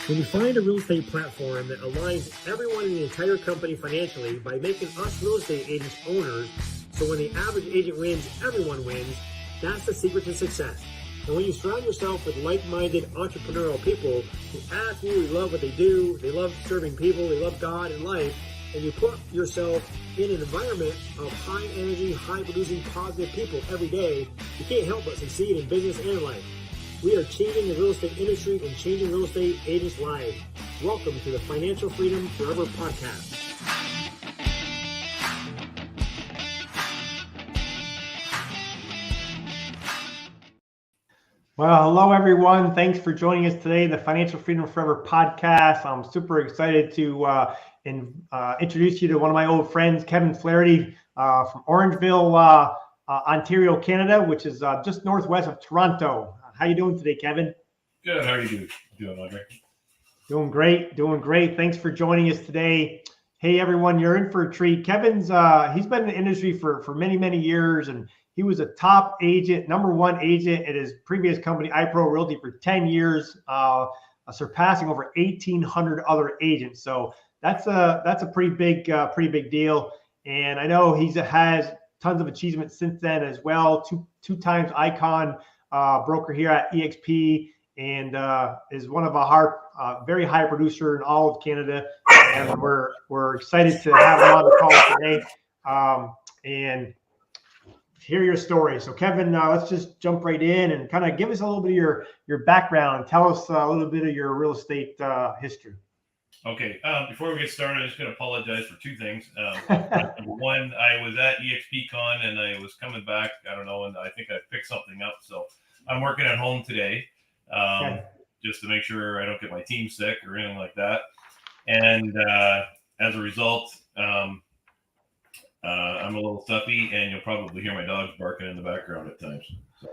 When you find a real estate platform that aligns everyone in the entire company financially by making us real estate agents owners, so when the average agent wins, everyone wins, that's the secret to success. And when you surround yourself with like-minded entrepreneurial people who absolutely love what they do, they love serving people, they love God and life, and you put yourself in an environment of high energy, high producing, positive people every day, you can't help but succeed in business and life. We are changing the real estate industry and changing real estate agents' lives. Welcome to the Financial Freedom Forever podcast. Well, hello, everyone. Thanks for joining us today, the Financial Freedom Forever podcast. I'm super excited to introduce you to one of my old friends, Kevin Flaherty from Orangeville, Ontario, Canada, which is just northwest of Toronto. How you doing today, Kevin? Good. How are you doing, Andre? Doing great. Thanks for joining us today. Hey, everyone, you're in for a treat. Kevin's he's been in the industry for many years, and he was a top agent, number one agent at his previous company, Realty, for 10 years, surpassing over 1,800 other agents. So that's a pretty big deal. And I know he has tons of achievements since then as well. Two times icon broker here at EXP, and is one of our very high producer in all of Canada. And we're excited to have him on the call today and hear your story. So Kevin, let's just jump right in and kind of give us a little bit of your background. Tell us a little bit of your real estate history. Okay. Before we get started, I'm just going to apologize for two things. Number one, I was at EXPCon and I was coming back. I don't know, and I think I picked something up. So I'm working at home today, just to make sure I don't get my team sick or anything like that. And as a result, I'm a little stuffy, and you'll probably hear my dogs barking in the background at times. So.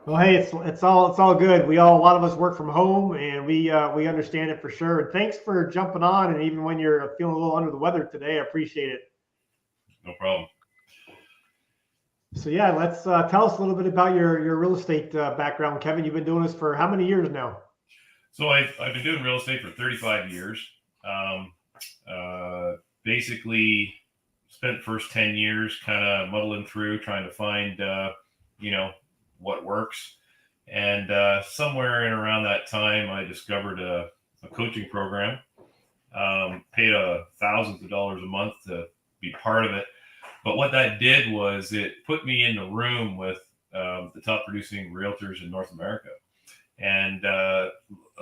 Well, hey, it's all good. A lot of us work from home, and we understand it for sure. And thanks for jumping on. And even when you're feeling a little under the weather today, I appreciate it. No problem. So yeah, let's tell us a little bit about your real estate background, Kevin. You've been doing this for how many years now? So I've been doing real estate for 35 years. Basically spent the first 10 years kind of muddling through, trying to find, what works. And somewhere in around that time, I discovered a coaching program, paid thousands of dollars a month to be part of it. But what that did was it put me in the room with the top producing realtors in North America. And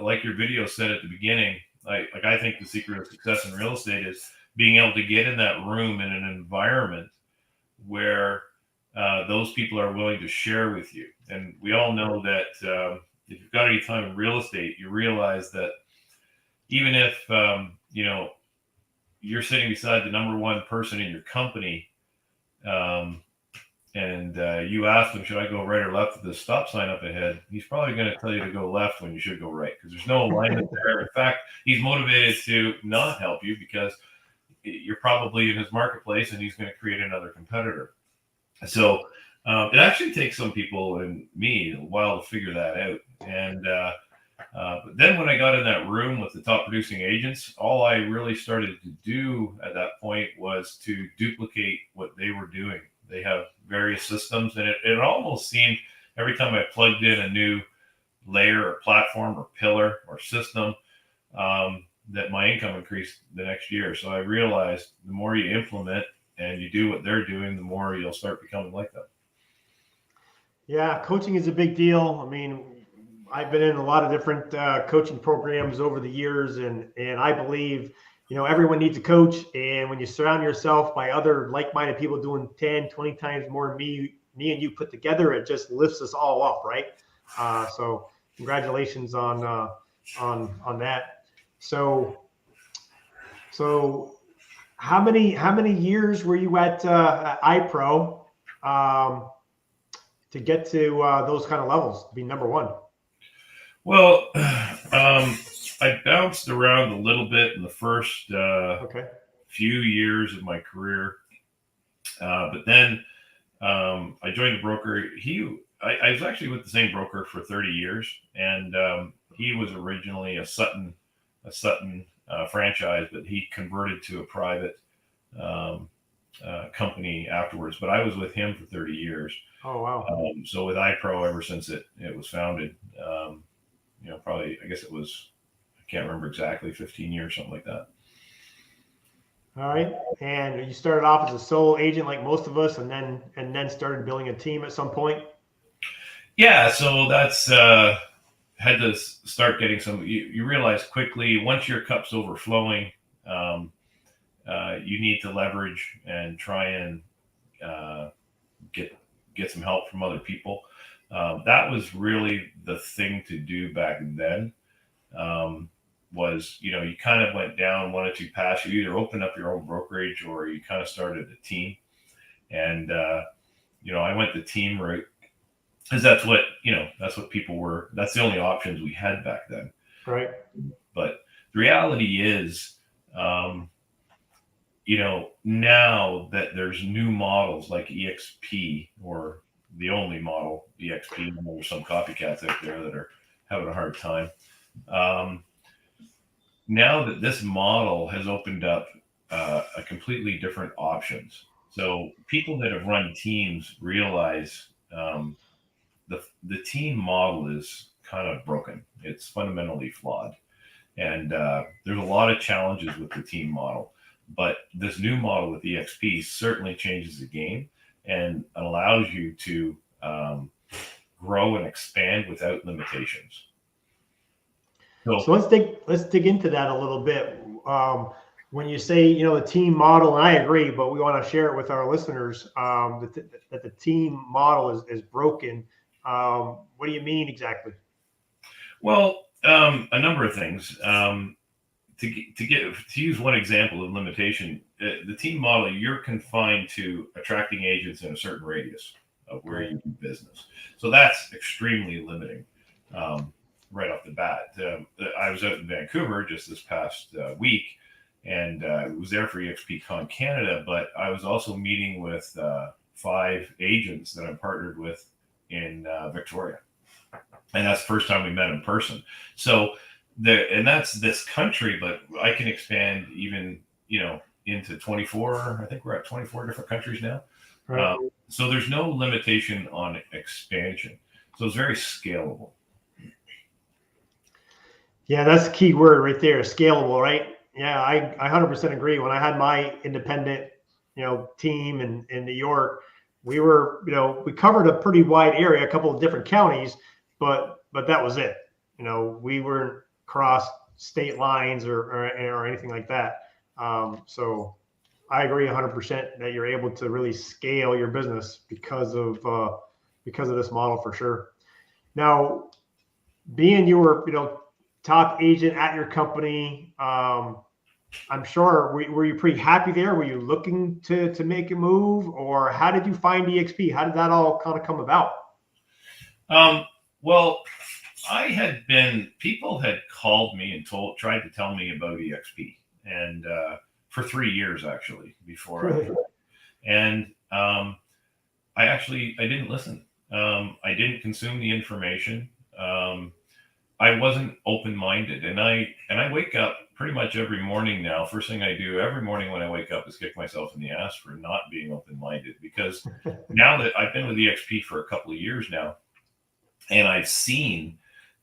like your video said at the beginning, I think the secret of success in real estate is being able to get in that room in an environment where those people are willing to share with you. And we all know that if you've got any time in real estate, you realize that even if, you're sitting beside the number one person in your company, and you ask him, should I go right or left with the stop sign up ahead? He's probably going to tell you to go left when you should go right, because there's no alignment there. In fact, he's motivated to not help you because you're probably in his marketplace and he's going to create another competitor. So it actually takes some people and me a while to figure that out. And but then when I got in that room with the top producing agents, all I really started to do at that point was to duplicate what they were doing. They have various systems, and it almost seemed every time I plugged in a new layer or platform or pillar or system, that my income increased the next year. So I realized the more you implement and you do what they're doing, the more you'll start becoming like them. Yeah, coaching is a big deal. I mean, I've been in a lot of different coaching programs over the years, and I believe, everyone needs a coach. And when you surround yourself by other like-minded people doing 10, 20 times more than me and you put together, it just lifts us all up, right? So congratulations on that. So how many years were you at iPro to get to those kind of levels, to be number one? Well, I bounced around a little bit in the first few years of my career, but then I joined a broker. I was actually with the same broker for 30 years, and he was originally a Sutton Sutton franchise, but he converted to a private company afterwards. But I was with him for 30 years. Oh, wow. So with iPro, ever since it was founded, probably, I guess it was, I can't remember exactly, 15 years, something like that. All right. And you started off as a sole agent like most of us, and then started building a team at some point. Yeah. So that's, had to start getting some, you realize quickly once your cup's overflowing, you need to leverage and try and get some help from other people. That was really the thing to do back then. Was, you kind of went down one or two paths. You either opened up your own brokerage or you kind of started a team. And, I went the team route because that's what people were, that's the only options we had back then. Right. But the reality is, now that there's new models like EXP, or the only model EXP, and there's some copycats out there that are having a hard time. Now that this model has opened up a completely different options. So people that have run teams realize the team model is kind of broken. It's fundamentally flawed. And there's a lot of challenges with the team model. But this new model with EXP certainly changes the game and allows you to grow and expand without limitations. So let's dig into that a little bit. When you say, the team model, and I agree, but we want to share it with our listeners, that the team model is broken. What do you mean exactly? Well, a number of things. To use one example of limitation, the team model, you're confined to attracting agents in a certain radius of where you do business. So that's extremely limiting. Right off the bat. I was out in Vancouver just this past week, and was there for EXPCon Canada, but I was also meeting with 5 agents that I'm partnered with in Victoria. And that's the first time we met in person. So and that's this country, but I can expand even, into 24. I think we're at 24 different countries now. Right. So there's no limitation on expansion. So it's very scalable. Yeah, that's the key word right there, scalable, right? Yeah, I 100% agree. When I had my independent, team in New York, we were, we covered a pretty wide area, a couple of different counties, but that was it. We weren't cross state lines or anything like that. So I agree 100% that you're able to really scale your business because of this model for sure. Now, being you were, top agent at your company, I'm sure, were you pretty happy there? Were you looking to make a move, or how did you find EXP? How did that all kind of come about? Well, people had called me and tried to tell me about EXP, and for 3 years actually before. Really? And I didn't listen. I didn't consume the information. I wasn't open-minded, and I wake up pretty much every morning now. First thing I do every morning when I wake up is kick myself in the ass for not being open-minded, because now that I've been with EXP for a couple of years now, and I've seen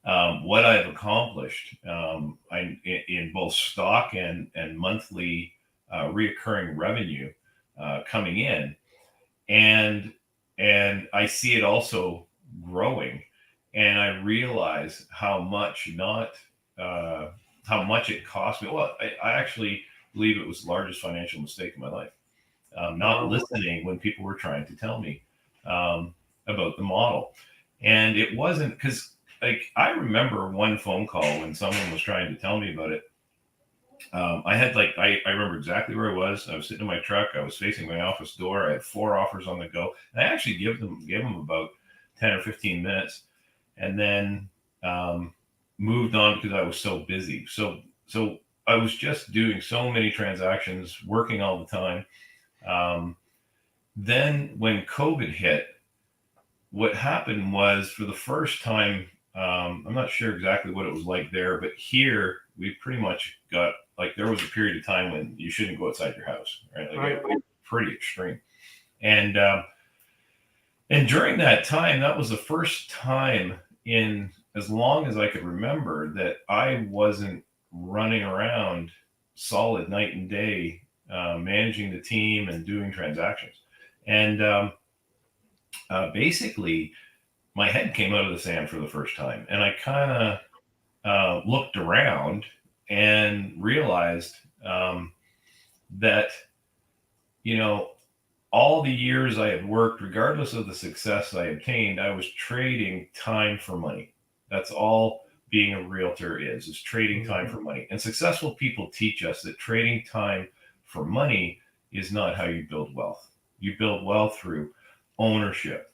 what I've accomplished in both stock and monthly reoccurring revenue coming in, and I see it also growing. And I realize how much it cost me. Well, I actually believe it was the largest financial mistake in my life. Not listening when people were trying to tell me about the model. And it wasn't because, I remember one phone call when someone was trying to tell me about it. I had I remember exactly where I was. I was sitting in my truck. I was facing my office door. I had 4 offers on the go. And I actually gave them about 10 or 15 minutes. And then moved on because I was so busy. So I was just doing so many transactions, working all the time. Then when COVID hit, what happened was, for the first time I'm not sure exactly what it was like there, but here we pretty much got, like, there was a period of time when you shouldn't go outside your house, right? Like, it was pretty extreme. And during that time, that was the first time in as long as I could remember that I wasn't running around solid night and day, managing the team and doing transactions. And basically, my head came out of the sand for the first time. And I kind of looked around and realized that, all the years I had worked, regardless of the success I obtained, I was trading time for money. That's all being a realtor is trading time for money. And successful people teach us that trading time for money is not how you build wealth. You build wealth through ownership,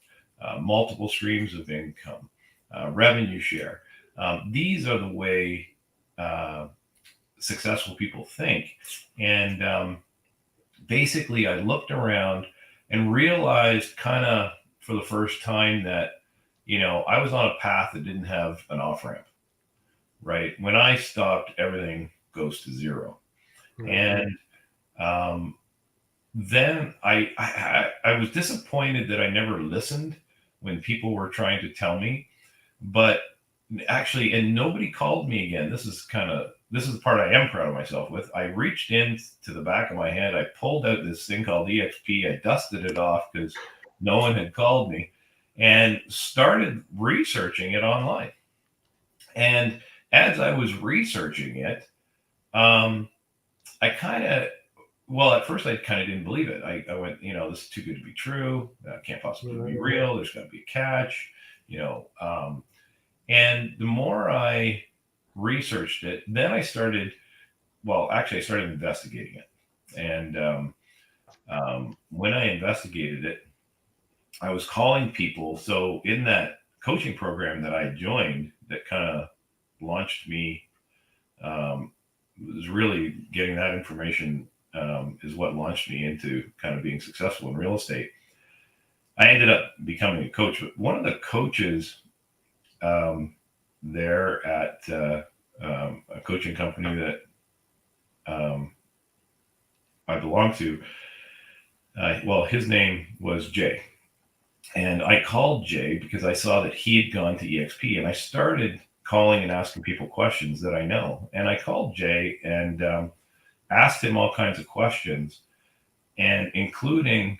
multiple streams of income, revenue share. These are the way successful people think. And basically, I looked around and realized kind of for the first time that, I was on a path that didn't have an off-ramp, right? When I stopped, everything goes to zero. And then I was disappointed that I never listened when people were trying to tell me, but actually, and nobody called me again. This is the part I am proud of myself with. I reached into the back of my head. I pulled out this thing called EXP. I dusted it off because no one had called me, and started researching it online. And as I was researching it, at first I kind of didn't believe it. I went, this is too good to be true. That can't possibly be real. There's got to be a catch, and the more I researched it, then I started investigating it. And when I investigated it, I was calling people. So in that coaching program that I joined, that kind of launched me, was really getting that information, is what launched me into kind of being successful in real estate. I ended up becoming a coach, but one of the coaches there at a coaching company that I belong to, his name was Jay. And I called Jay because I saw that he had gone to EXP, and I started calling and asking people questions that I know. And I called Jay and asked him all kinds of questions, and including,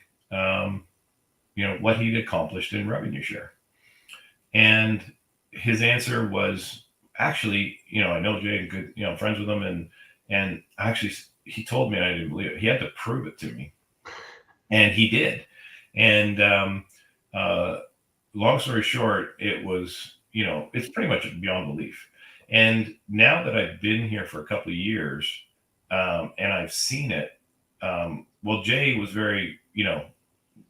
what he'd accomplished in revenue share. And his answer was, actually, I know Jay, good, I'm friends with him. And actually he told me, and I didn't believe it. He had to prove it to me, and he did. And long story short, it was, it's pretty much beyond belief. And now that I've been here for a couple of years, and I've seen it, Jay was very,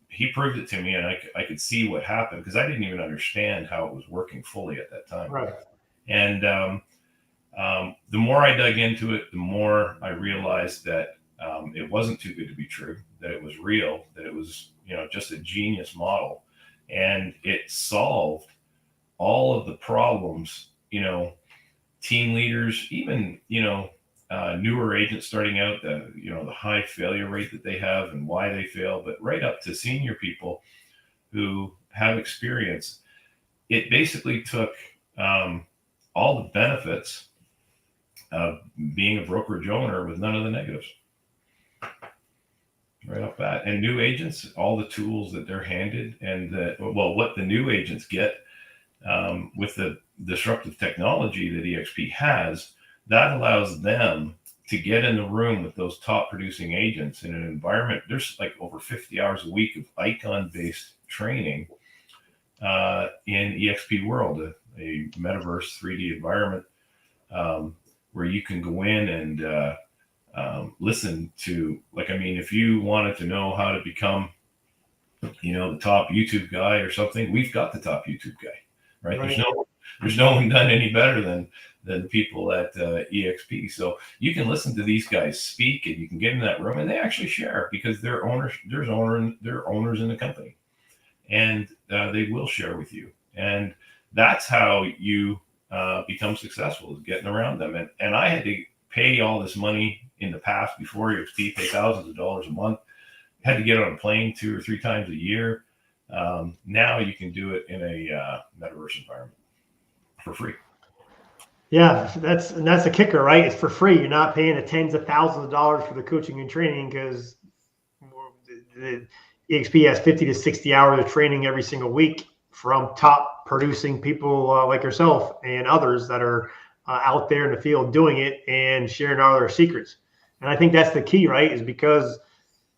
he proved it to me, and I could see what happened, because I didn't even understand how it was working fully at that time. Right. And the more I dug into it, the more I realized that it wasn't too good to be true, that it was real, that it was, just a genius model. And it solved all of the problems, team leaders, even, newer agents starting out, the high failure rate that they have and why they fail, but right up to senior people who have experience. It basically took all the benefits of being a brokerage owner with none of the negatives right off bat. And new agents, all the tools that they're handed, and what the new agents get with the disruptive technology that EXP has, that allows them to get in the room with those top producing agents in an environment. There's like over 50 hours a week of icon-based training in EXP World, a metaverse 3D environment, where you can go in and listen to, if you wanted to know how to become, the top YouTube guy or something, we've got the top YouTube guy, right? There's no one done any better than people at EXP. So you can listen to these guys speak, and you can get in that room, and they actually share, because they're owners in the company, and they will share with you. And that's how you become successful, is getting around them. And I had to pay all this money in the past before EXP, pay thousands of dollars a month, had to get on a plane 2 or 3 times a year. Now you can do it in a metaverse environment for free. Yeah, that's the kicker, right? It's for free. You're not paying the tens of thousands of dollars for the coaching and training, because the EXP has 50 to 60 hours of training every single week from top producing people like yourself and others that are out there in the field doing it and sharing all their secrets. And I think that's the key, right? Is because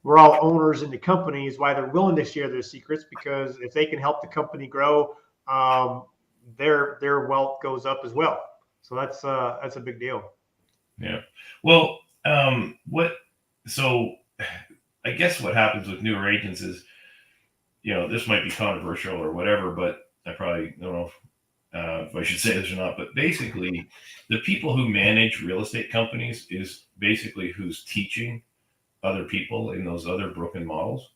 we're all owners in the company is why they're willing to share their secrets, because if they can help the company grow, their wealth goes up as well. So that's a big deal. Yeah. Well, so I guess what happens with newer agents is, this might be controversial or whatever, but I probably don't know if I should say this or not, but basically the people who manage real estate companies is basically who's teaching other people in those other broken models.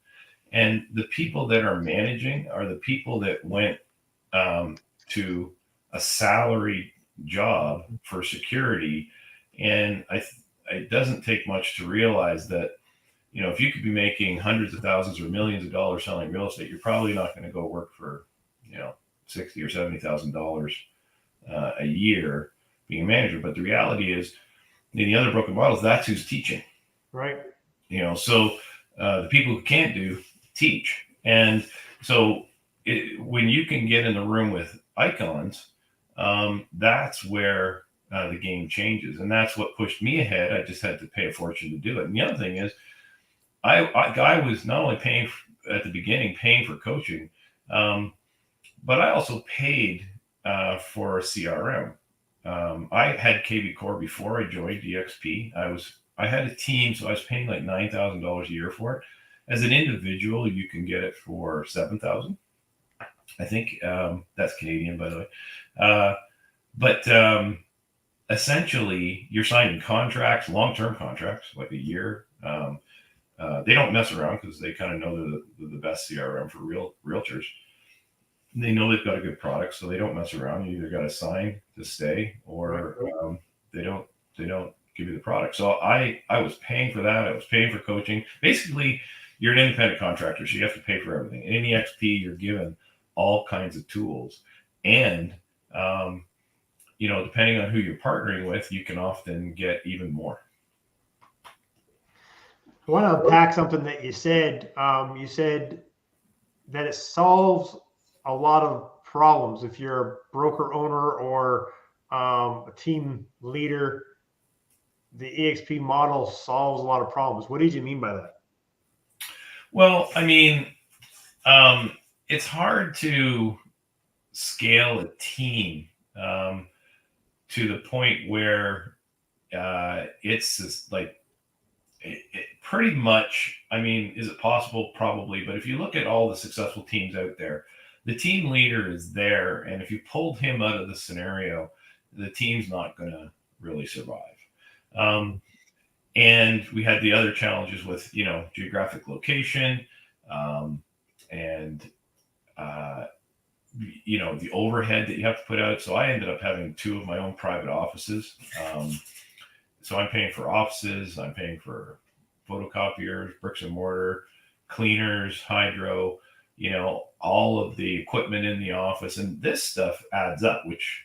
And the people that are managing are the people that went to a salary job for security. And it doesn't take much to realize that, if you could be making hundreds of thousands or millions of dollars selling real estate, you're probably not going to go work for, $60,000 or $70,000 a year being a manager. But the reality is, in the other broken models, that's who's teaching. Right. So the people who can't teach. And so when you can get in the room with icons, that's where the game changes. And that's what pushed me ahead. I just had to pay a fortune to do it. And the other thing is, I was not only paying at the beginning, paying for coaching, but I also paid for a CRM. I had KB Core before I joined EXP. I had a team, so I was paying like $9,000 a year for it. As an individual, you can get it for $7,000. I think that's Canadian, by the way. But essentially, you're signing contracts, long-term contracts, like a year. They don't mess around because they kind of know they're the best CRM for realtors. They know they've got a good product, so they don't mess around. You either got to sign to stay, or they don't give you the product. So I was paying for that. I was paying for coaching. Basically, you're an independent contractor, so you have to pay for everything. In EXP, you're given all kinds of tools, and depending on who you're partnering with, you can often get even more. I want to unpack something that you said. You said that it solves a lot of problems. If you're a broker owner or a team leader, the EXP model solves a lot of problems. What did you mean by that? Well, I mean, it's hard to scale a team to the point where it's just like it pretty much. I mean, is it possible? Probably. But if you look at all the successful teams out there, the team leader is there. And if you pulled him out of the scenario, the team's not going to really survive. And we had the other challenges with, geographic location, and the overhead that you have to put out. So I ended up having 2 of my own private offices. So I'm paying for offices, I'm paying for photocopiers, bricks and mortar, cleaners, hydro, all of the equipment in the office. And this stuff adds up, which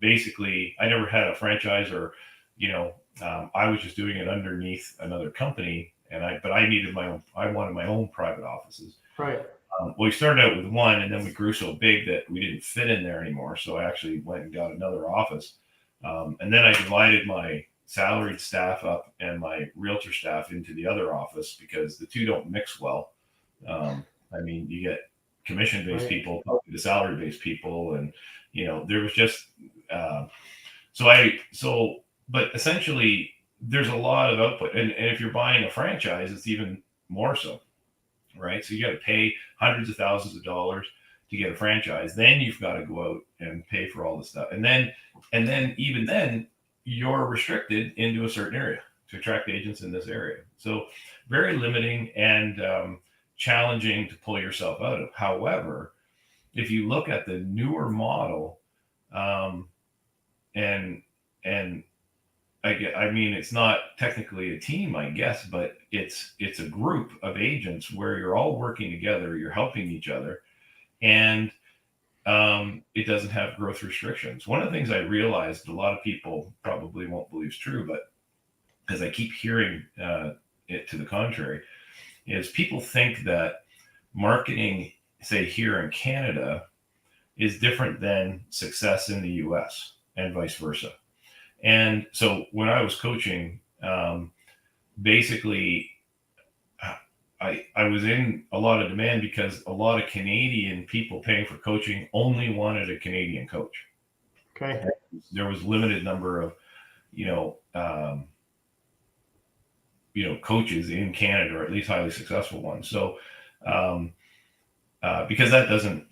basically I never had a franchise or, I was just doing it underneath another company, but I needed I wanted my own private offices. Right. We started out with 1, and then we grew so big that we didn't fit in there anymore. So I actually went and got another office. And then I divided my salaried staff up and my realtor staff into the other office, because the 2 don't mix well. I mean, you get commission-based people talking to salary-based people, and there was just but essentially there's a lot of output, and if you're buying a franchise, it's even more so, right? So you got to pay hundreds of thousands of dollars to get a franchise. Then you've got to go out and pay for all this stuff, and then even then you're restricted into a certain area to attract agents in this area. So very limiting and challenging to pull yourself out of. However, if you look at the newer model, and I mean, it's not technically a team, I guess, but it's a group of agents where you're all working together, you're helping each other, and it doesn't have growth restrictions. One of the things I realized a lot of people probably won't believe is true, but as I keep hearing it to the contrary, is people think that marketing, say here in Canada, is different than success in the US and vice versa. And so when I was coaching, basically, I was in a lot of demand because a lot of Canadian people paying for coaching only wanted a Canadian coach. Okay. There was limited number of, coaches in Canada, or at least highly successful ones. So, because that doesn't,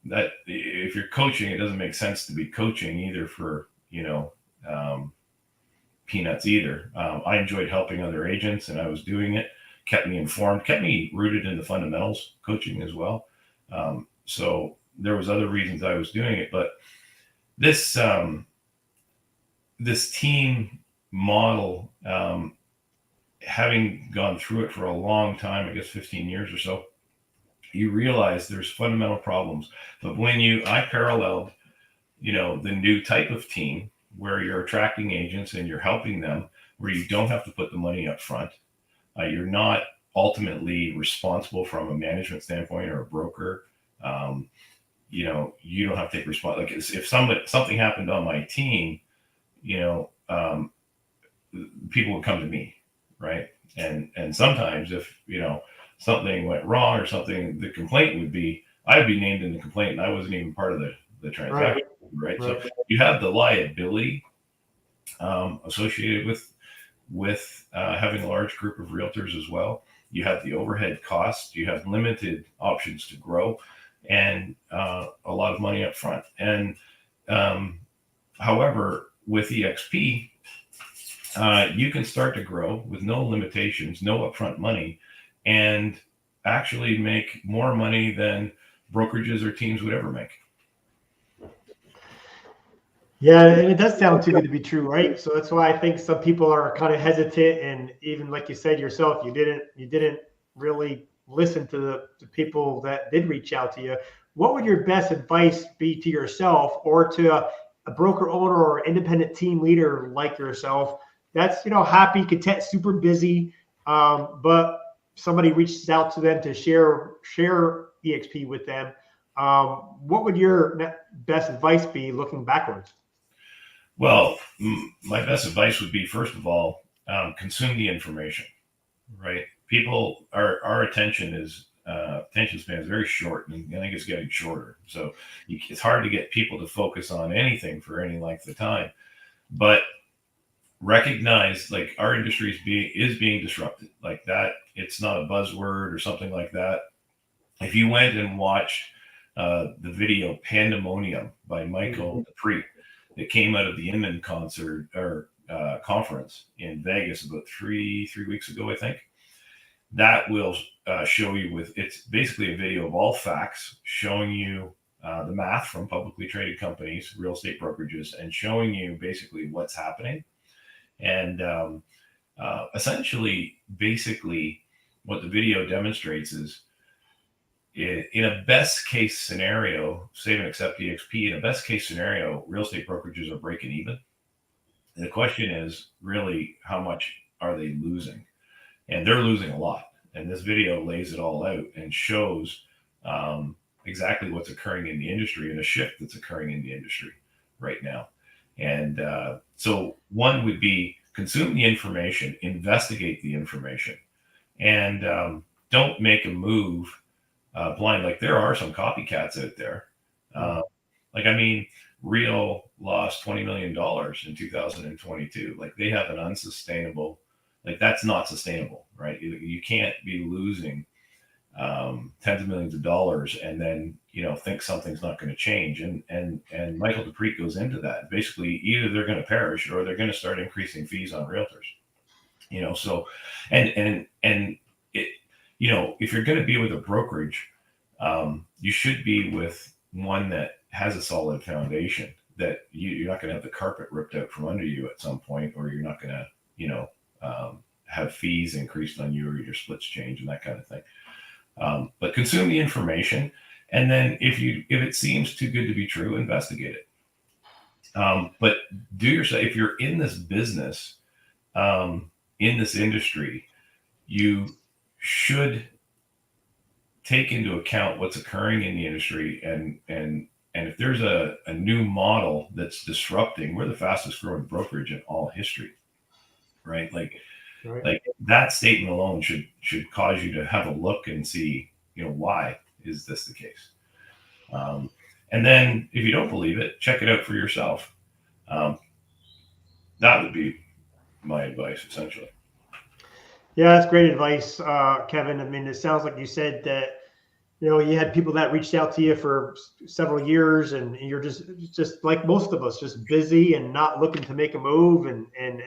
that if you're coaching, it doesn't make sense to be coaching either for, peanuts either. I enjoyed helping other agents, and I was doing it, kept me informed, kept me rooted in the fundamentals coaching as well. So there was other reasons I was doing it, but this team model, having gone through it for a long time, I guess 15 years or so, you realize there's fundamental problems. But when I paralleled, the new type of team where you're attracting agents and you're helping them, where you don't have to put the money up front. You're not ultimately responsible from a management standpoint or a broker. You don't have to take responsibility. Like if something happened on my team, people would come to me, right? And sometimes if something went wrong or something, the complaint would be, I'd be named in the complaint, and I wasn't even part of the transaction, right? So you have the liability associated with having a large group of realtors as well. You have the overhead costs. You have limited options to grow, and a lot of money up front. And however, with EXP, you can start to grow with no limitations, no upfront money, and actually make more money than brokerages or teams would ever make. Yeah, and it does sound too good to be true, right? So that's why I think some people are kind of hesitant, and even like you said yourself, you didn't really listen to the people that did reach out to you. What would your best advice be to yourself or to a broker owner or independent team leader like yourself that's happy, content, super busy, but somebody reaches out to them to share EXP with them? What would your best advice be looking backwards? Well, my best advice would be, first of all, consume the information, right? People, our attention span is very short, and I think it's getting shorter. So it's hard to get people to focus on anything for any length of time. But recognize, like, our industry is being disrupted. Like that, it's not a buzzword or something like that. If you went and watched the video "Pandemonium" by Michael Dupree, that came out of the Inman concert or conference in Vegas about three weeks ago, I think. That will show you it's basically a video of all facts, showing you the math from publicly traded companies, real estate brokerages, and showing you basically what's happening. And basically, what the video demonstrates is, in a best case scenario, save and accept EXP, in a best case scenario, real estate brokerages are breaking even. And the question is really, how much are they losing? And they're losing a lot. And this video lays it all out and shows exactly what's occurring in the industry and a shift that's occurring in the industry right now. And so one would be, consume the information, investigate the information, and don't make a move blind. Like, there are some copycats out there. Real lost $20 million in 2022. Like, they have an unsustainable, like, that's not sustainable, right? You can't be losing tens of millions of dollars and then, think something's not going to change. And Michael Dupree goes into that. Basically, either they're going to perish or they're going to start increasing fees on realtors. So, and it, if you're going to be with a brokerage, you should be with one that has a solid foundation, that you're not going to have the carpet ripped out from under you at some point, or you're not going to, have fees increased on you, or your splits change and that kind of thing. But consume the information, and then if it seems too good to be true, investigate it. But if you're in this business, in this industry, you should take into account what's occurring in the industry, and if there's a new model that's disrupting, we're the fastest growing brokerage in all history, right? Like that statement alone should cause you to have a look and see, why is this the case? And then if you don't believe it, check it out for yourself. That would be my advice, essentially. Yeah, that's great advice, Kevin. I mean, it sounds like you said that, you had people that reached out to you for several years, and you're just like most of us, just busy and not looking to make a move, and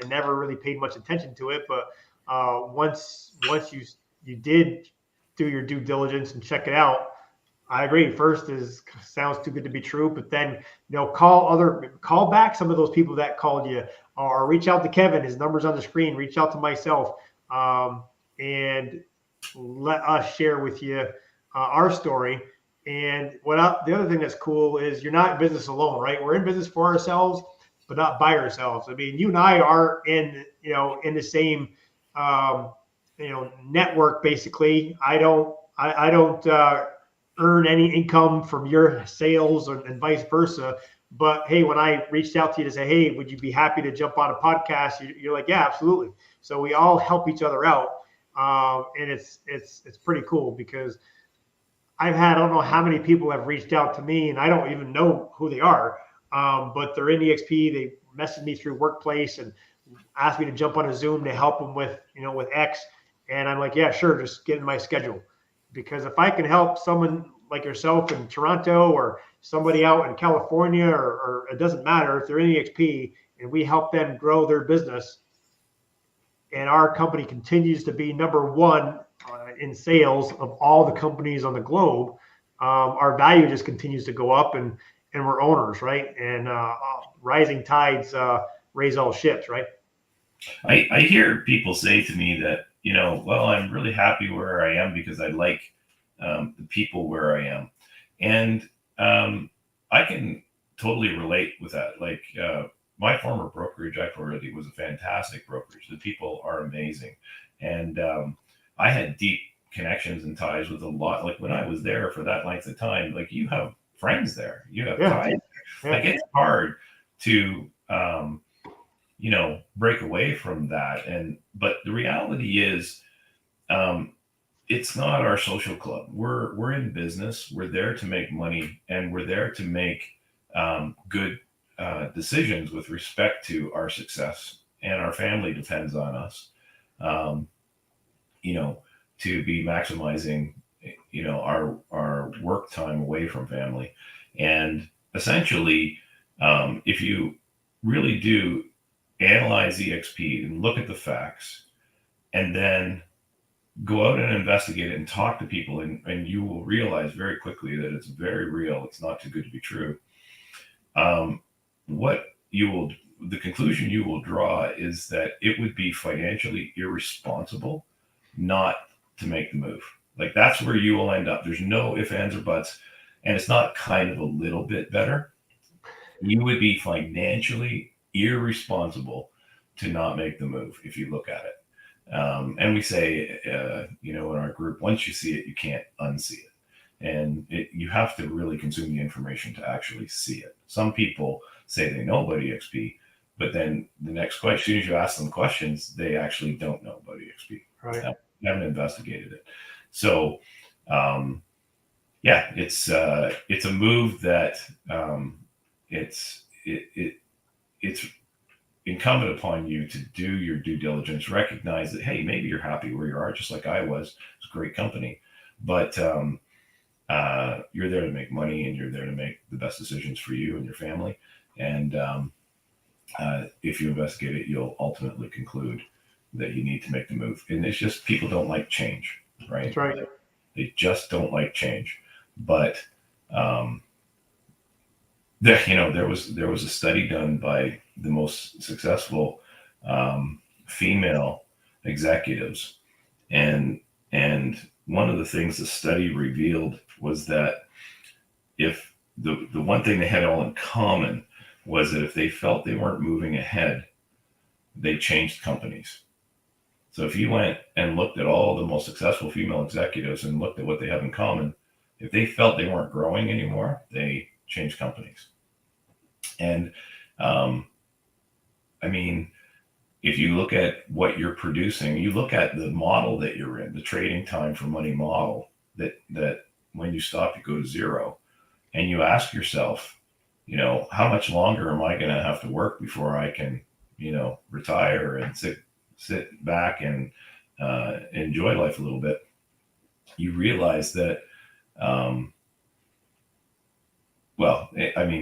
never really paid much attention to it. But once you did do your due diligence and check it out, I agree. First sounds too good to be true, but then call back some of those people that called you, or reach out to Kevin. His number's on the screen. Reach out to myself, and let us share with you our story. And the other thing that's cool is you're not in business alone, right? We're in business for ourselves, but not by ourselves. I mean, you and I are in the same network. Basically, I don't earn any income from your sales, and vice versa. But hey, when I reached out to you to say, hey, would you be happy to jump on a podcast? You're like, yeah, absolutely. So we all help each other out. And it's pretty cool, because I don't know how many people have reached out to me, and I don't even know who they are. But they're in EXP. They messaged me through Workplace and asked me to jump on a Zoom to help them with X. And I'm like, yeah, sure. Just get in my schedule. Because if I can help someone like yourself in Toronto, or somebody out in California, or it doesn't matter, if they're in EXP and we help them grow their business, and our company continues to be number one in sales of all the companies on the globe, our value just continues to go up, and we're owners, right? And rising tides raise all ships, right? I hear people say to me that, well, I'm really happy where I am because I like the people where I am. And I can totally relate with that. Like my former brokerage, Realty, was a fantastic brokerage. The people are amazing. And I had deep connections and ties with a lot. Like when I was there for that length of time, like you have friends there, you have ties. Yeah. Like it's hard to, break away from that. But the reality is, it's not our social club. We're in business. We're there to make money, and we're there to make good decisions with respect to our success, and our family depends on us, to be maximizing, our work time away from family. And essentially, if you really do analyze EXP and look at the facts, and then go out and investigate it and talk to people, and you will realize very quickly that it's very real. It's not too good to be true. The conclusion you will draw is that it would be financially irresponsible not to make the move. Like that's where you will end up. There's no ifs, ands, or buts. And it's not kind of a little bit better. You would be financially irresponsible to not make the move if you look at it. And we say, in our group, once you see it, you can't unsee it. And you have to really consume the information to actually see it. Some people say they know about EXP, but then the next question, as soon as you ask them questions, they actually don't know about EXP. Right. They haven't investigated it. So, it's a move that it's incumbent upon you to do your due diligence, recognize that, hey, maybe you're happy where you are, just like I was. It's a great company, but you're there to make money, and you're there to make the best decisions for you and your family. And if you investigate it, you'll ultimately conclude that you need to make the move. And it's just, people don't like change, right? That's right. They just don't like change. But there was a study done by the most successful female executives, and one of the things the study revealed was that if the one thing they had all in common was that if they felt they weren't moving ahead, they changed companies. So if you went and looked at all the most successful female executives and looked at what they have in common, if they felt they weren't growing anymore, they changed companies. And I mean, if you look at what you're producing, you look at the model that you're in, the trading time for money model, that when you stop, you go to zero. And you ask yourself, how much longer am I going to have to work before I can, retire and sit back and enjoy life a little bit? You realize that,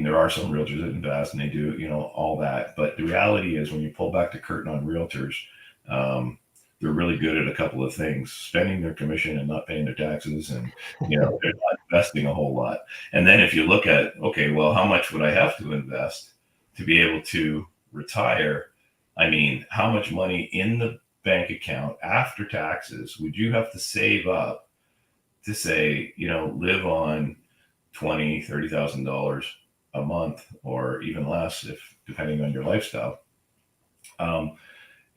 there are some realtors that invest and they do, all that. But the reality is, when you pull back the curtain on realtors, they're really good at a couple of things: spending their commission and not paying their taxes, and they're not investing a whole lot. And then if you look at, okay, well, how much would I have to invest to be able to retire? I mean, how much money in the bank account after taxes would you have to save up to say, live on $20,000-$30,000 a month, or even less, if depending on your lifestyle?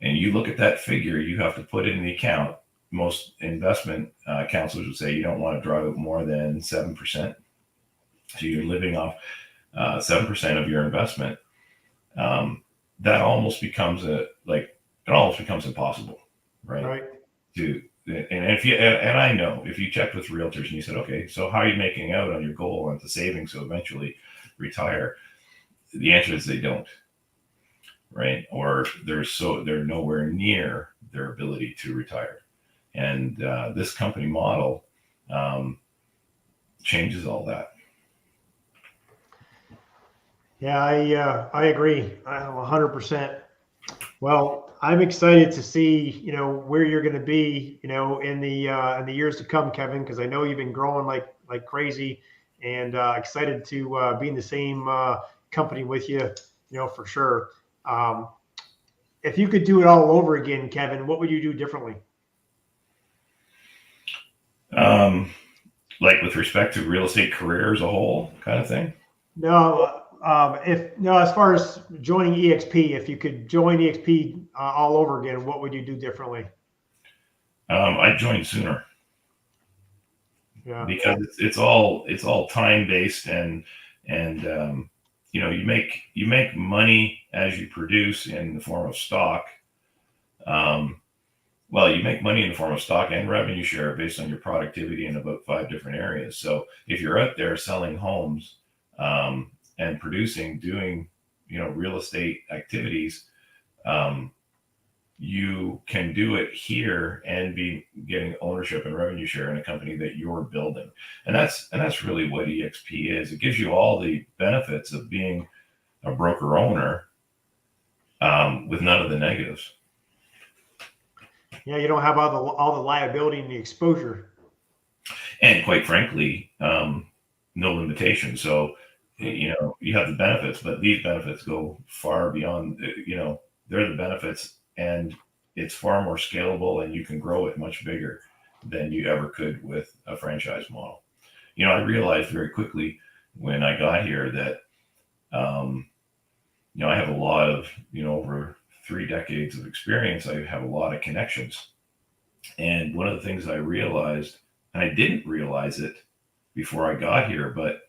And you look at that figure you have to put in the account. Most investment counselors would say you don't want to draw out more than 7%. So you're living off 7% of your investment. That almost becomes impossible, right? Right. And I know if you checked with realtors and you said, okay, so how are you making out on your goal and the savings to eventually retire? The answer is they don't. Right? Or they're nowhere near their ability to retire. And this company model changes all that. Yeah, I agree. 100%. Well, I'm excited to see, where you're going to be, in the years to come, Kevin, because I know you've been growing like crazy, and excited to be in the same company with you, for sure. If you could do it all over again, Kevin, what would you do differently? Like with respect to real estate career as a whole, kind of thing? No, as far as joining EXP, if you could join EXP all over again, what would you do differently? I'd join sooner. Yeah. Because it's all time based, and you make money as you produce in the form of stock. You make money in the form of stock and revenue share based on your productivity in about 5 different areas. So if you're out there selling homes and producing, doing real estate activities, you can do it here and be getting ownership and revenue share in a company that you're building. And that's really what EXP is. It gives you all the benefits of being a broker owner with none of the negatives. Yeah, you don't have all the liability and the exposure. And quite frankly, no limitation. So, you have the benefits, but these benefits go far beyond, they're the benefits, and it's far more scalable, and you can grow it much bigger than you ever could with a franchise model. I realized very quickly when I got here that, I have a lot of, over 3 decades of experience. I have a lot of connections. And one of the things I realized, and I didn't realize it before I got here, but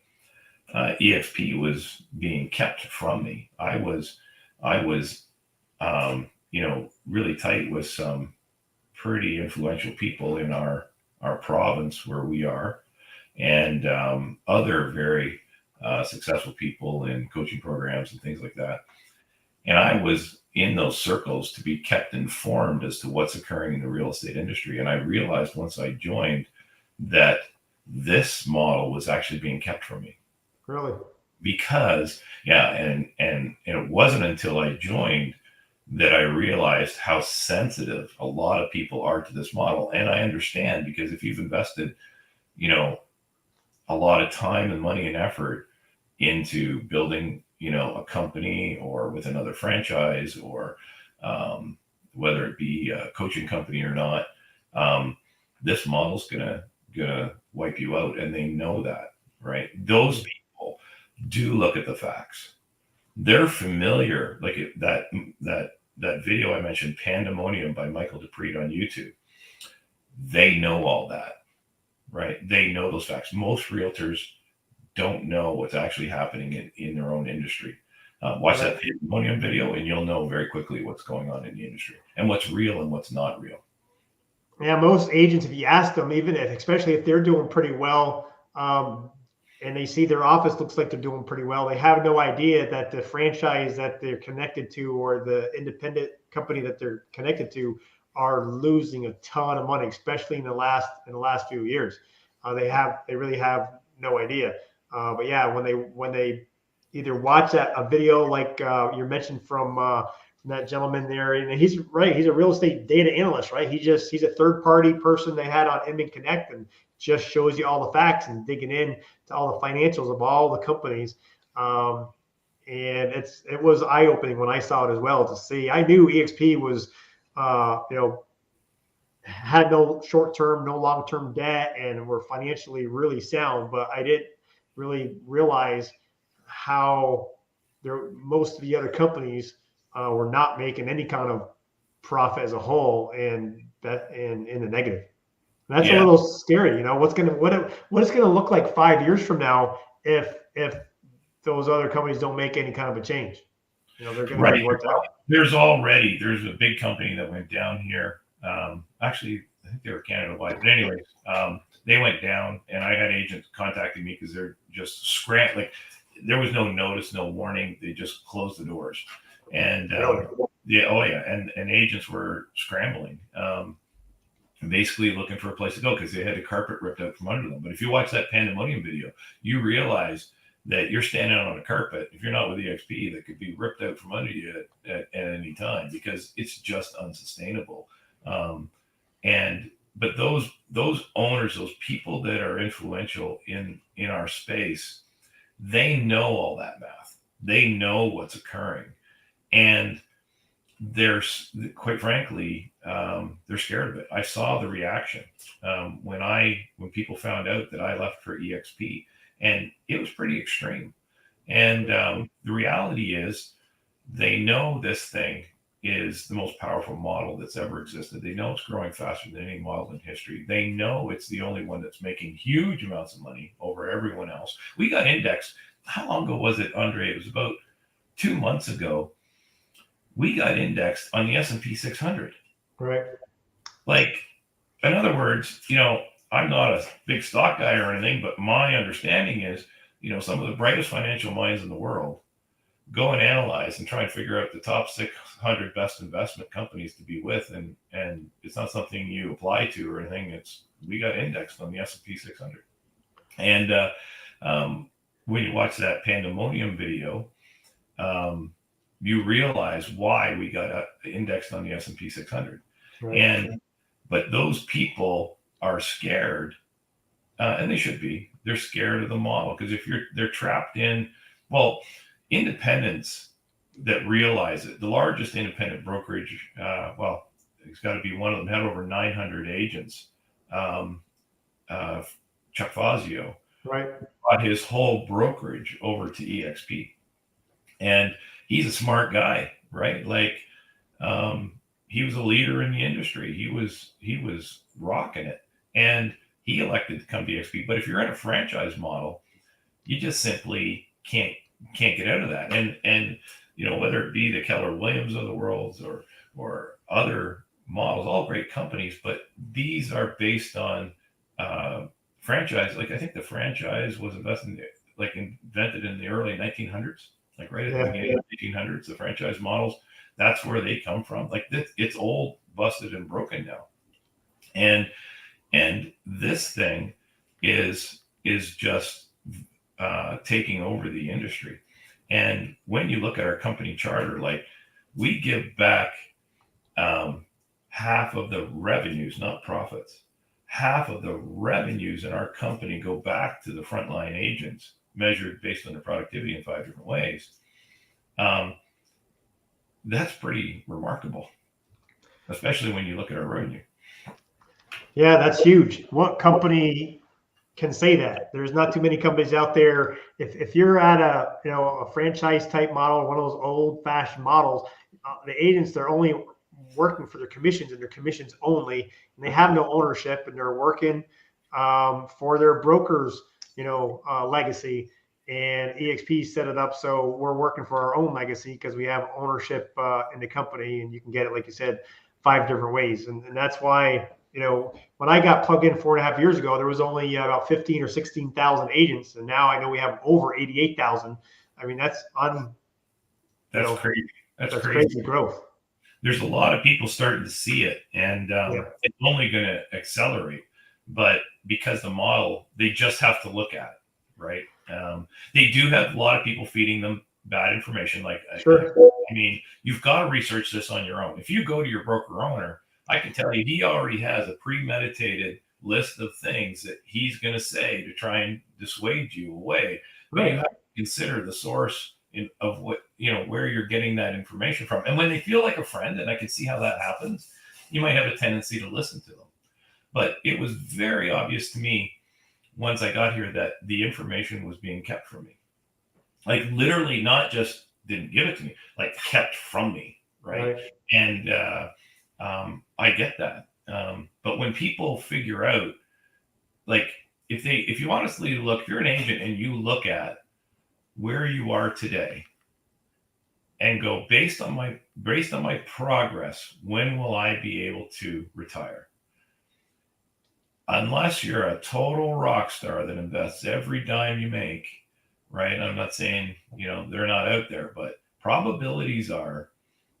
EXP was being kept from me. I was really tight with some pretty influential people in our province where we are, and other very successful people in coaching programs and things like that. And I was in those circles to be kept informed as to what's occurring in the real estate industry. And I realized once I joined that this model was actually being kept from me. Really? Because, and it wasn't until I joined that I realized how sensitive a lot of people are to this model. And I understand, because if you've invested, a lot of time and money and effort into building, a company or with another franchise, or whether it be a coaching company or not, this model's gonna wipe you out, and they know that, right? Those people do look at the facts. They're familiar, like that video I mentioned, Pandemonium by Michael Dupree on YouTube. They know all that, right? They know those facts. Most realtors don't know what's actually happening in their own industry. Watch that Pandemonium video, and you'll know very quickly what's going on in the industry and what's real and what's not real. Yeah, most agents, if you ask them, especially if they're doing pretty well, and they see their office looks like they're doing pretty well, they have no idea that the franchise that they're connected to or the independent company that they're connected to are losing a ton of money, especially in the last few years. They really have no idea. But yeah, when they either watch a video like you mentioned from that gentleman there, and he's right, he's a real estate data analyst, right? He's a third party person they had on Inman Connect, and just shows you all the facts and digging in to all the financials of all the companies. And it was eye opening when I saw it as well, to see. I knew EXP was had no short term, no long term debt, and were financially really sound, but I didn't really realize how most of the other companies were not making any kind of profit as a whole, and in the negative. And that's a little scary. What it's gonna look like 5 years from now if those other companies don't make any kind of a change. They're going to be worked out. There's a big company that went down here. Actually, I think they were Canada-wide, but anyways, they went down, and I had agents contacting me because they're just scrambling. Like, there was no notice, no warning. They just closed the doors, and and agents were scrambling, basically looking for a place to go because they had the carpet ripped out from under them. But if you watch that Pandemonium video, you realize that you're standing on a carpet, if you're not with EXP, that could be ripped out from under you at any time, because it's just unsustainable. But those owners, those people that are influential in our space, they know all that math. They know what's occurring, and they're, quite frankly, they're scared of it. I saw the reaction when people found out that I left for EXP, and it was pretty extreme. And the reality is, they know this thing is the most powerful model that's ever existed. They know it's growing faster than any model in history. They know it's the only one that's making huge amounts of money over everyone else. We got indexed. How long ago was it, Andre? It was about 2 months ago. We got indexed on the S&P 600. Right. Like, in other words, I'm not a big stock guy or anything, but my understanding is, some of the brightest financial minds in the world go and analyze and try and figure out the top 600 best investment companies to be with. And it's not something you apply to or anything. We got indexed on the S&P 600. And when you watch that Pandemonium video, you realize why we got indexed on the S&P 600. Right. But those people are scared, and they should be. They're scared of the model, because they're trapped in, independents that realize it. The largest independent brokerage, it's got to be one of them, had over 900 agents. Chuck Fazio, right, brought his whole brokerage over to EXP, and he's a smart guy, right? Like, he was a leader in the industry. He was rocking it, and he elected to come to EXP. But if you're in a franchise model, you just simply can't get out of that. And whether it be the Keller Williams of the world or other models, all great companies, but these are based on franchise. Like, I think the franchise was invented in the early 1900s, like right at the beginning of the 1800s. The franchise models, that's where they come from. Like, it's old, busted, and broken now. And this thing is just taking over the industry. And when you look at our company charter, like, we give back half of the revenues, not profits. Half of the revenues in our company go back to the frontline agents measured based on their productivity in 5 different ways. That's pretty remarkable, especially when you look at our revenue. Yeah, that's huge. What company can say that? There's not too many companies out there. If you're at a franchise type model, one of those old fashioned models, the agents, they're only working for their commissions and their commissions only, and they have no ownership, and they're working for their brokers, legacy. And EXP set it up so we're working for our own legacy because we have ownership in the company, and you can get it, like you said, 5 different ways. And that's why, when I got plugged in 4.5 years ago, there was only about 15 or 16,000 agents, and now I know we have over 88,000. I mean, that's crazy. That's crazy growth. There's a lot of people starting to see it, and it's only going to accelerate. But because the model, they just have to look at it, right? They do have a lot of people feeding them bad information. Like, sure. I mean, you've got to research this on your own. If you go to your broker owner, I can tell you he already has a premeditated list of things that he's going to say to try and dissuade you away. But you have to consider the source of what, where you're getting that information from. And when they feel like a friend, and I can see how that happens, you might have a tendency to listen to them. But it was very obvious to me once I got here that the information was being kept from me. Like, literally, not just didn't give it to me, like kept from me, right? And I get that. But when people figure out, like, if you honestly look, if you're an agent and you look at where you are today and go, based on my progress, when will I be able to retire? Unless you're a total rock star that invests every dime you make, right? I'm not saying, they're not out there, but probabilities are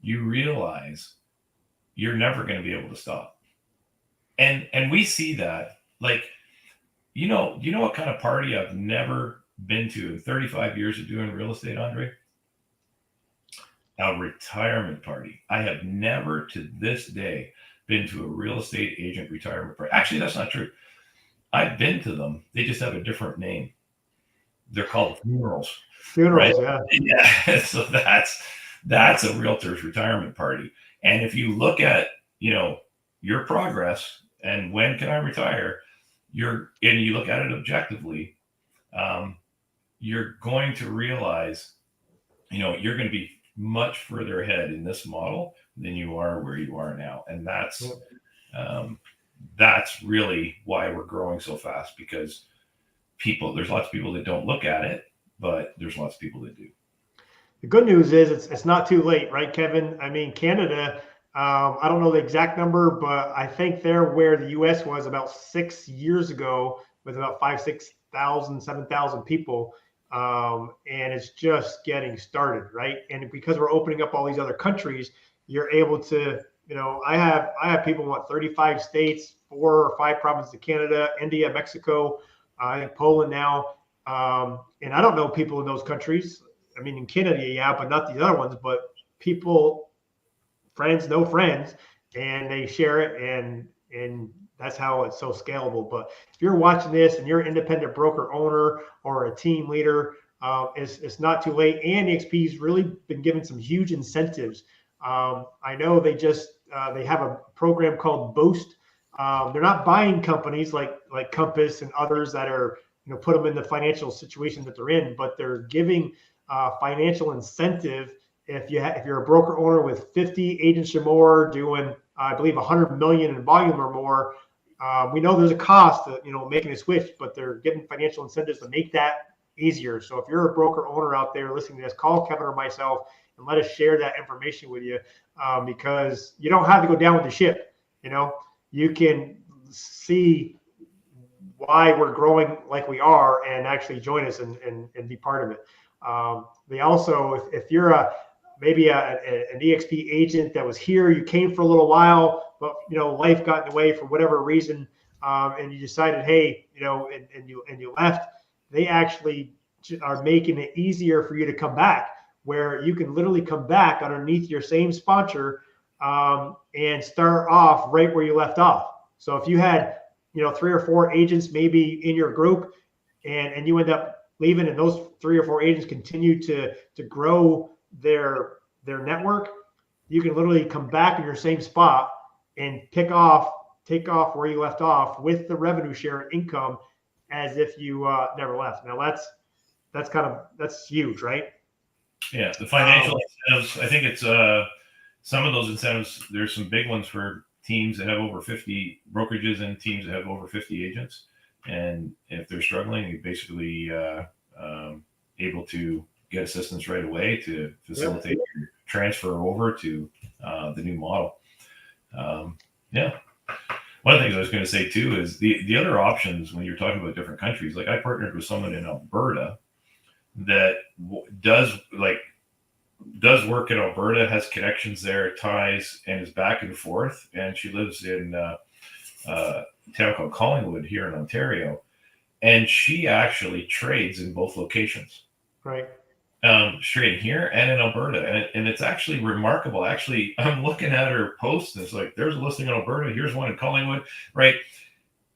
you realize you're never going to be able to stop. And we see that, like, what kind of party I've never been to in 35 years of doing real estate, Andre? A retirement party. I have never to this day been to a real estate agent retirement party. Actually, that's not true. I've been to them. They just have a different name. They're called funerals. Funerals, right? Yeah. So that's a realtor's retirement party. And if you look at, your progress and when can I retire, and you look at it objectively, you're going to realize, you're going to be much further ahead in this model than you are where you are now. And that's really why we're growing so fast, because there's lots of people that don't look at it, but there's lots of people that do. The good news is it's not too late, right, Kevin? I mean, Canada, I don't know the exact number, but I think they're where the U.S. was about 6 years ago with about 5,000, 6,000, 7,000 people. And it's just getting started, right? And because we're opening up all these other countries, you're able to, I have people in 35 states, 4 or 5 provinces of Canada, India, Mexico, I think Poland now. And I don't know people in those countries. I mean, in Canada, yeah, but not the other ones. But people, friends know friends, and they share it, and that's how it's so scalable. But if you're watching this and you're an independent broker owner or a team leader, it's not too late. And EXP's really been given some huge incentives. I know they have a program called Boost. They're not buying companies like Compass and others that are, put them in the financial situation that they're in, but they're giving financial incentive. If you're a broker owner with 50 agents or more doing, I believe, 100 million in volume or more, we know there's a cost to, making a switch, but they're giving financial incentives to make that easier. So if you're a broker owner out there listening to this, call Kevin or myself and let us share that information with you, because you don't have to go down with the ship. You can see why we're growing like we are and actually join us and be part of it. They also, if you're maybe an EXP agent that was here, you came for a little while, but life got in the way for whatever reason, and you decided, hey, and you left. They actually are making it easier for you to come back, where you can literally come back underneath your same sponsor and start off right where you left off. So if you had 3 or 4 agents maybe in your group, and you end up leaving, and those 3 or 4 agents continue to grow their network, you can literally come back in your same spot and take off where you left off with the revenue share income as if you never left. Now that's huge, right? Yeah, the financial incentives. I think it's some of those incentives. There's some big ones for teams that have over 50 brokerages and teams that have over 50 agents. And if they're struggling, you're basically able to get assistance right away to facilitate your transfer over to the new model. Yeah. One of the things I was going to say too is the other options when you're talking about different countries. Like I partnered with someone in Alberta that does work in Alberta, has connections there, ties, and is back and forth. And she lives in a town called Collingwood here in Ontario, and she actually trades in both locations. Right. Straight here and in Alberta, and it's actually remarkable. Actually, I'm looking at her post, and it's like there's a listing in Alberta. Here's one in Collingwood, right?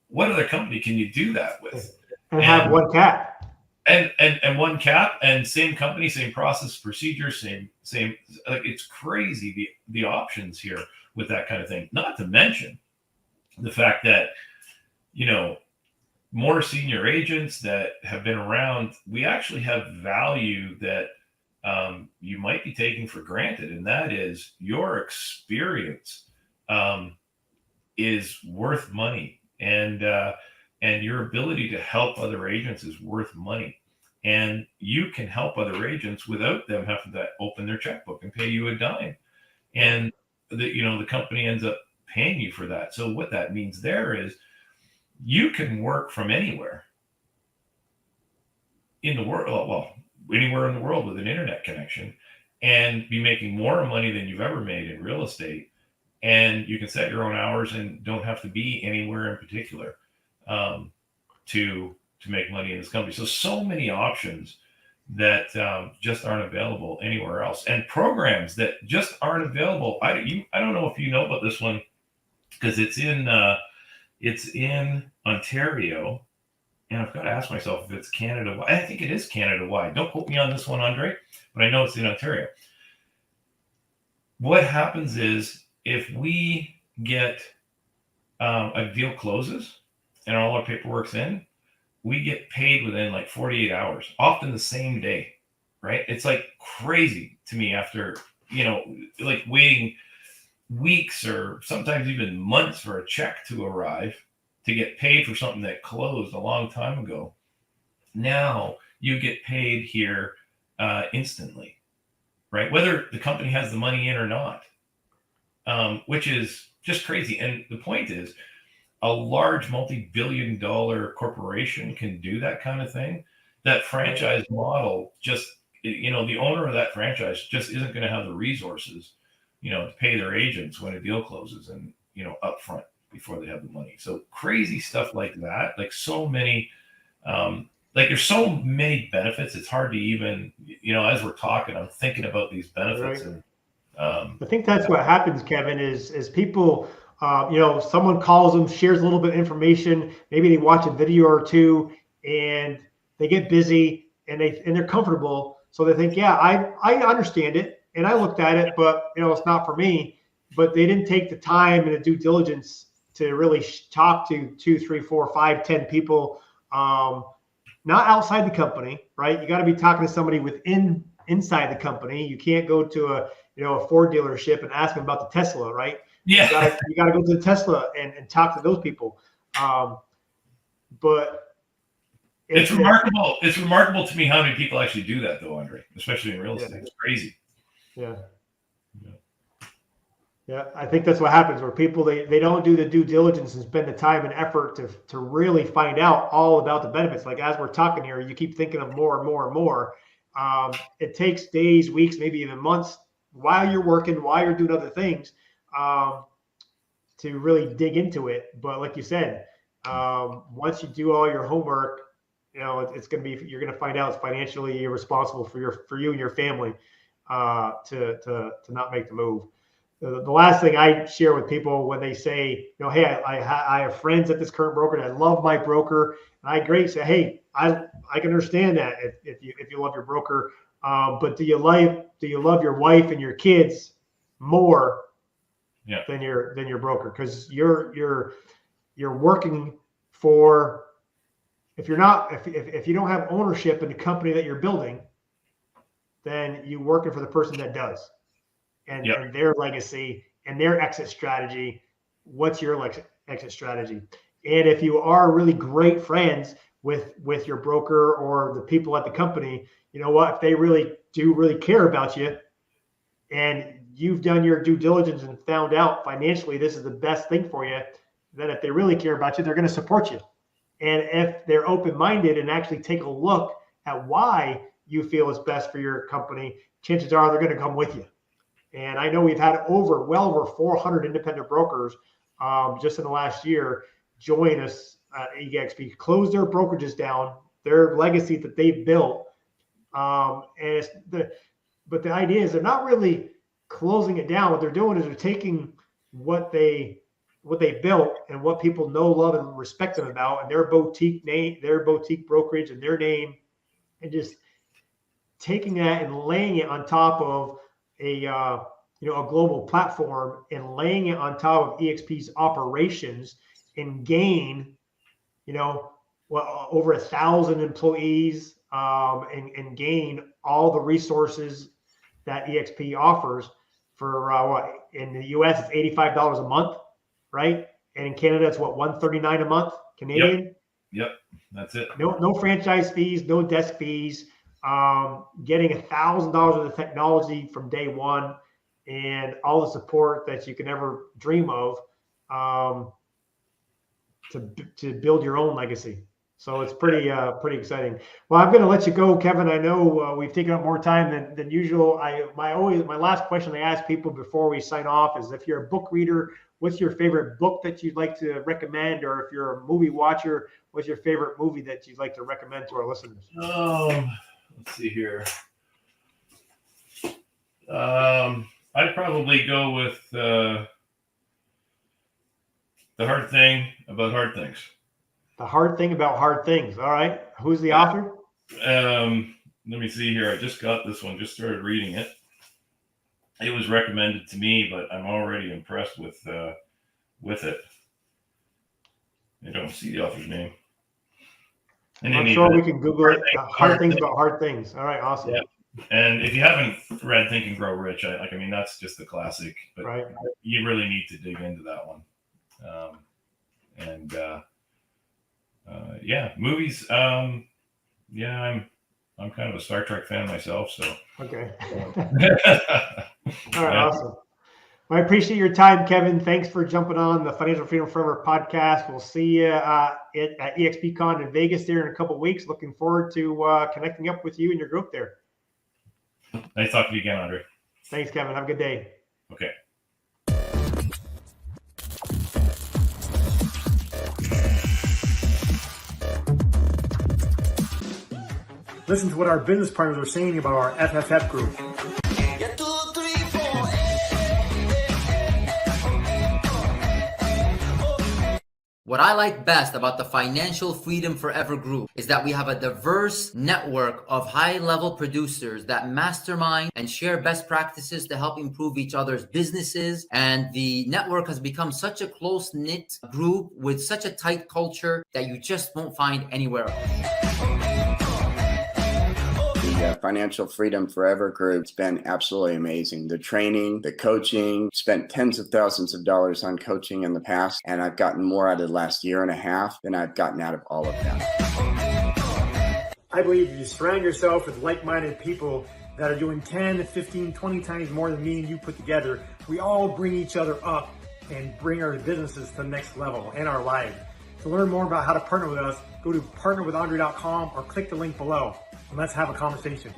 What other company can you do that with? And have one cap. And one cap, and same company, same process, procedure, same. Like it's crazy the options here with that kind of thing. Not to mention the fact that more senior agents that have been around, we actually have value that you might be taking for granted, and that is your experience is worth money, and your ability to help other agents is worth money, and you can help other agents without them having to open their checkbook and pay you a dime, and the company ends up paying you for that. So what that means there is you can work from anywhere in the world, well, anywhere in the world with an internet connection, and be making more money than you've ever made in real estate. And you can set your own hours and don't have to be anywhere in particular to make money in this company. So many options that just aren't available anywhere else, and programs that just aren't available. I don't know if you know about this one, because it's in Ontario, and I've got to ask myself if it's Canada. I think it is Canada-wide. Don't quote me on this one, Andre, but I know it's in Ontario. What happens is if we get a deal closes and all our paperwork's in, we get paid within like 48 hours, often the same day, right? It's like crazy to me after, like waiting weeks or sometimes even months for a check to arrive to get paid for something that closed a long time ago. Now you get paid here instantly, right? Whether the company has the money in or not, which is just crazy. And the point is, a large multi-billion-dollar corporation can do that kind of thing. That franchise model just, the owner of that franchise just isn't going to have the resources to pay their agents when a deal closes and, up front before they have the money. So crazy stuff like that, like so many, there's so many benefits. It's hard to even, as we're talking, I'm thinking about these benefits. Right. And I think that's what happens, Kevin, is people, someone calls them, shares a little bit of information. Maybe they watch a video or two and they get busy and they're comfortable. So they think, yeah, I understand it. And I looked at it, but it's not for me. But they didn't take the time and the due diligence to really talk to 2, 3, 4, 5, 10 people, not outside the company, right? You got to be talking to somebody inside the company. You can't go to a Ford dealership and ask them about the Tesla, right? yeah, You got to go to the Tesla and talk to those people. But it's remarkable. It's remarkable to me how many people actually do that, though, Andre, especially in real estate. Yeah. It's crazy. Yeah, I think that's what happens where people, they don't do the due diligence and spend the time and effort to really find out all about the benefits. Like as we're talking here, you keep thinking of more and more and more. It takes days, weeks, maybe even months while you're working, while you're doing other things to really dig into it. But like you said, once you do all your homework, it's going to be, you're going to find out it's financially irresponsible for you and your family to not make the move. the last thing I share with people when they say, hey, I have friends at this current broker and I love my broker, and I agree. Say, hey, I can understand that if you love your broker, but do you love your wife and your kids more than your broker? Because you're working for, if you don't have ownership in the company that you're building, then you're working for the person that does. And their legacy and their exit strategy. What's your exit strategy? And if you are really great friends with your broker or the people at the company, you know what? If they really care about you, and you've done your due diligence and found out financially this is the best thing for you, then if they really care about you, they're going to support you. And if they're open-minded and actually take a look at why you feel it's best for your company, chances are they're going to come with you. And I know we've had well over 400 independent brokers just in the last year join us at eXp, close their brokerages down, their legacy that they've built. But the idea is they're not really closing it down. What they're doing is they're taking what they built and what people know, love, and respect them about, and their boutique name, their boutique brokerage, and their name, and just taking that and laying it on top of a global platform, and laying it on top of eXp's operations, and gain, over 1,000 employees, and gain all the resources that eXp offers for in the US it's $85 a month, right? And in Canada it's $139 a month Canadian. Yep, that's it. No franchise fees, no desk fees. Getting $1,000 of the technology from day one, and all the support that you can ever dream of, to build your own legacy. So it's pretty exciting. Well, I'm going to let you go, Kevin. I know we've taken up more time than usual. My last question I ask people before we sign off is, if you're a book reader, what's your favorite book that you'd like to recommend? Or if you're a movie watcher, what's your favorite movie that you'd like to recommend to our listeners? Let's see here. I'd probably go with The Hard Thing About Hard Things. The Hard Thing About Hard Things. All right. Who's the author? Let me see here. I just got this one. Just started reading it. It was recommended to me, but I'm already impressed with it. I don't see the author's name. I'm sure we can Google it. Hard Things About Hard Things. All right, awesome. Yeah. And if you haven't read Think and Grow Rich, that's just the classic. But you really need to dig into that one. Movies. I'm kind of a Star Trek fan myself, so. Okay. All right, awesome. Well, I appreciate your time, Kevin. Thanks for jumping on the Financial Freedom Forever podcast. We'll see you at EXPCon in Vegas there in a couple of weeks. Looking forward to connecting up with you and your group there. Nice talking to you again, Andre. Thanks, Kevin. Have a good day. Okay. Listen to what our business partners are saying about our FFF group. What I like best about the Financial Freedom Forever group is that we have a diverse network of high-level producers that mastermind and share best practices to help improve each other's businesses. And the network has become such a close-knit group with such a tight culture that you just won't find anywhere else. The Financial Freedom Forever group's been absolutely amazing. The training, the coaching, spent tens of thousands of dollars on coaching in the past, and I've gotten more out of the last year and a half than I've gotten out of all of them. I believe if you surround yourself with like-minded people that are doing 10, 15, 20 times more than me and you put together, we all bring each other up and bring our businesses to the next level and our lives. To learn more about how to partner with us, go to partnerwithandre.com or click the link below. And let's have a conversation.